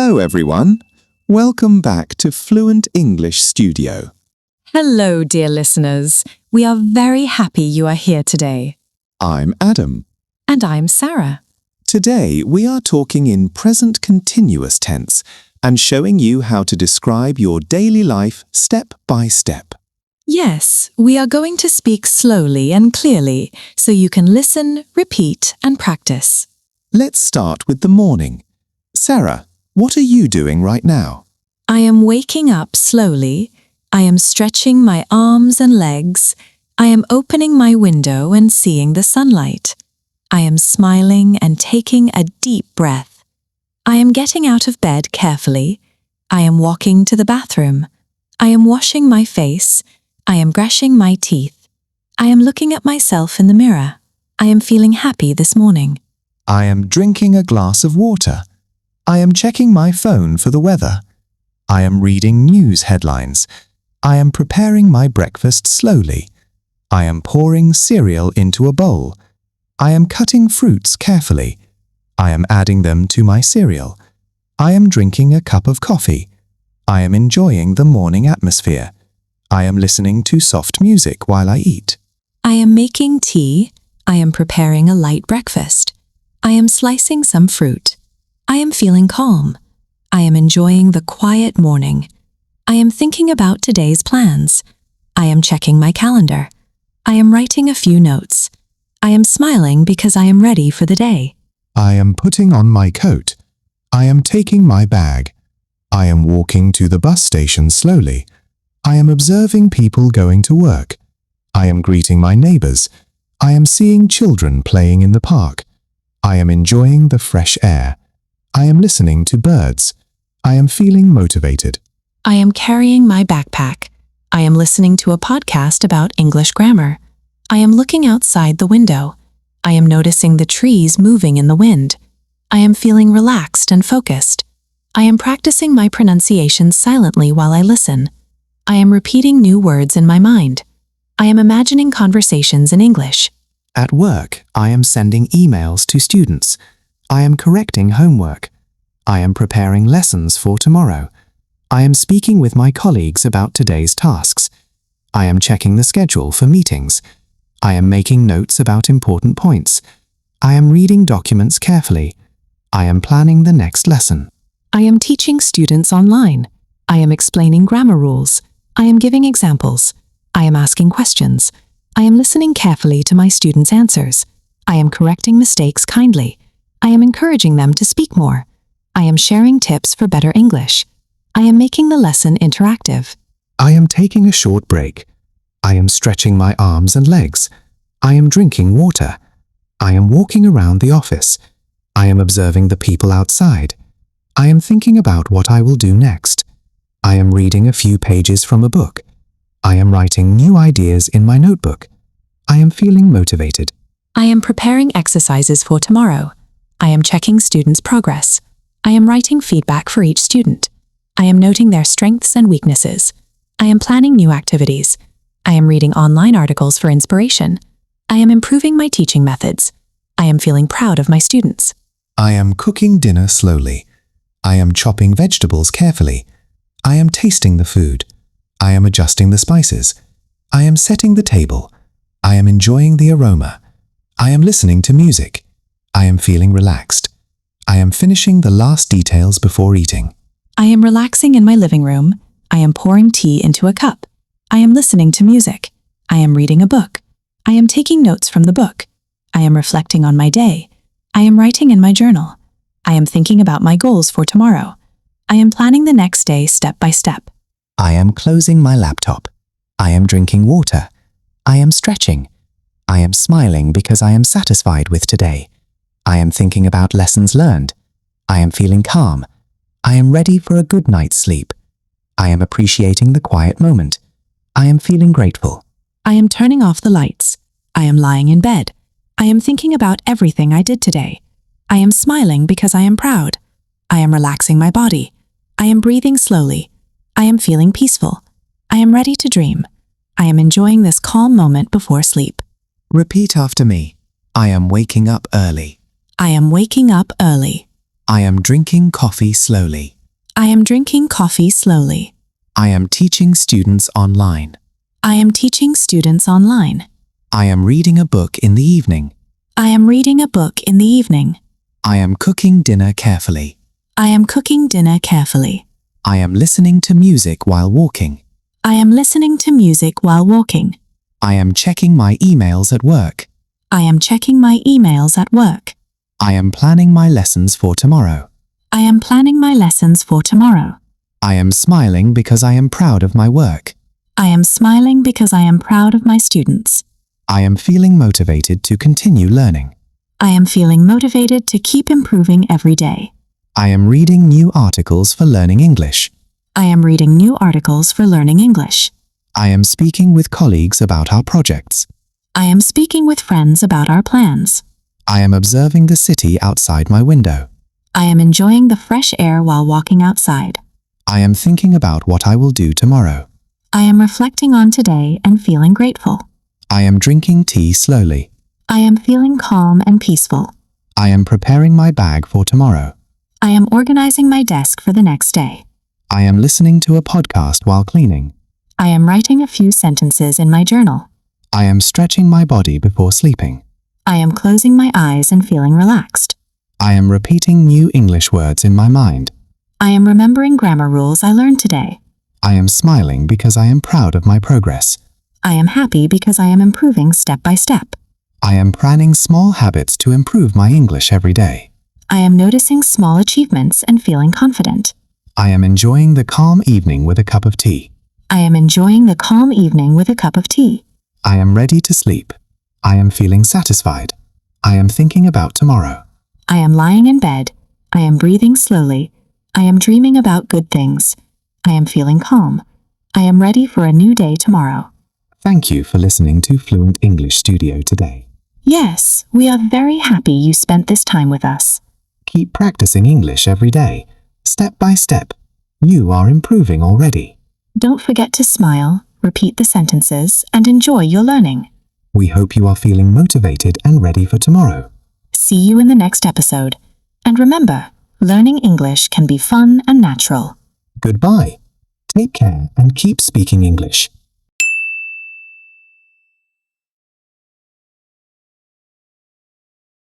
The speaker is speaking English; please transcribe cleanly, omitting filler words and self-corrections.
Hello everyone. Welcome back to Fluent English Studio. Hello, dear listeners. We are very happy you are here today. I'm Adam. And I'm Sara. Today we are talking in present continuous tense and showing you how to describe your daily life step by step. Yes, we are going to speak slowly and clearly so you can listen, repeat, and practice. Let's start with the morning. Sara, what are you doing right now? I am waking up slowly. I am stretching my arms and legs. I am opening my window and seeing the sunlight. I am smiling and taking a deep breath. I am getting out of bed carefully. I am walking to the bathroom. I am washing my face. I am brushing my teeth. I am looking at myself in the mirror. I am feeling happy this morning. I am drinking a glass of water. I am checking my phone for the weather. I am reading news headlines. I am preparing my breakfast slowly. I am pouring cereal into a bowl. I am cutting fruits carefully. I am adding them to my cereal. I am drinking a cup of coffee. I am enjoying the morning atmosphere. I am listening to soft music while I eat. I am making tea. I am preparing a light breakfast. I am slicing some fruit. I am feeling calm. I am enjoying the quiet morning. I am thinking about today's plans. I am checking my calendar. I am writing a few notes. I am smiling because I am ready for the day. I am putting on my coat. I am taking my bag. I am walking to the bus station slowly. I am observing people going to work. I am greeting my neighbors. I am seeing children playing in the park. I am enjoying the fresh air. I am listening to birds. I am feeling motivated. I am carrying my backpack. I am listening to a podcast about English grammar. I am looking outside the window. I am noticing the trees moving in the wind. I am feeling relaxed and focused. I am practicing my pronunciation silently while I listen. I am repeating new words in my mind. I am imagining conversations in English. At work, I am sending emails to students. I am correcting homework. I am preparing lessons for tomorrow. I am speaking with my colleagues about today's tasks. I am checking the schedule for meetings. I am making notes about important points. I am reading documents carefully. I am planning the next lesson. I am teaching students online. I am explaining grammar rules. I am giving examples. I am asking questions. I am listening carefully to my students' answers. I am correcting mistakes kindly. I am encouraging them to speak more. I am sharing tips for better English. I am making the lesson interactive. I am taking a short break. I am stretching my arms and legs. I am drinking water. I am walking around the office. I am observing the people outside. I am thinking about what I will do next. I am reading a few pages from a book. I am writing new ideas in my notebook. I am feeling motivated. I am preparing exercises for tomorrow. I am checking students' progress. I am writing feedback for each student. I am noting their strengths and weaknesses. I am planning new activities. I am reading online articles for inspiration. I am improving my teaching methods. I am feeling proud of my students. I am cooking dinner slowly. I am chopping vegetables carefully. I am tasting the food. I am adjusting the spices. I am setting the table. I am enjoying the aroma. I am listening to music. I am feeling relaxed. I am finishing the last details before eating. I am relaxing in my living room. I am pouring tea into a cup. I am listening to music. I am reading a book. I am taking notes from the book. I am reflecting on my day. I am writing in my journal. I am thinking about my goals for tomorrow. I am planning the next day step by step. I am closing my laptop. I am drinking water. I am stretching. I am smiling because I am satisfied with today. I am thinking about lessons learned. I am feeling calm. I am ready for a good night's sleep. I am appreciating the quiet moment. I am feeling grateful. I am turning off the lights. I am lying in bed. I am thinking about everything I did today. I am smiling because I am proud. I am relaxing my body. I am breathing slowly. I am feeling peaceful. I am ready to dream. I am enjoying this calm moment before sleep. Repeat after me. I am waking up early. I am waking up early. I am drinking coffee slowly. I am drinking coffee slowly. I am teaching students online. I am teaching students online. I am reading a book in the evening. I am reading a book in the evening. I am cooking dinner carefully. I am cooking dinner carefully. I am listening to music while walking. I am listening to music while walking. I am checking my emails at work. I am checking my emails at work. I am planning my lessons for tomorrow. I am planning my lessons for tomorrow. I am smiling because I am proud of my work. I am smiling because I am proud of my students. I am feeling motivated to continue learning. I am feeling motivated to keep improving every day. I am reading new articles for learning English. I am reading new articles for learning English. I am speaking with colleagues about our projects. I am speaking with friends about our plans. I am observing the city outside my window. I am enjoying the fresh air while walking outside. I am thinking about what I will do tomorrow. I am reflecting on today and feeling grateful. I am drinking tea slowly. I am feeling calm and peaceful. I am preparing my bag for tomorrow. I am organizing my desk for the next day. I am listening to a podcast while cleaning. I am writing a few sentences in my journal. I am stretching my body before sleeping. I am closing my eyes and feeling relaxed. I am repeating new English words in my mind. I am remembering grammar rules I learned today. I am smiling because I am proud of my progress. I am happy because I am improving step by step. I am planning small habits to improve my English every day. I am noticing small achievements and feeling confident. I am enjoying the calm evening with a cup of tea. I am enjoying the calm evening with a cup of tea. I am ready to sleep. I am feeling satisfied. I am thinking about tomorrow. I am lying in bed. I am breathing slowly. I am dreaming about good things. I am feeling calm. I am ready for a new day tomorrow. Thank you for listening to Fluent English Studio today. Yes, we are very happy you spent this time with us. Keep practicing English every day, step by step. You are improving already. Don't forget to smile, repeat the sentences, and enjoy your learning. We hope you are feeling motivated and ready for tomorrow. See you in the next episode. And remember, learning English can be fun and natural. Goodbye. Take care and keep speaking English.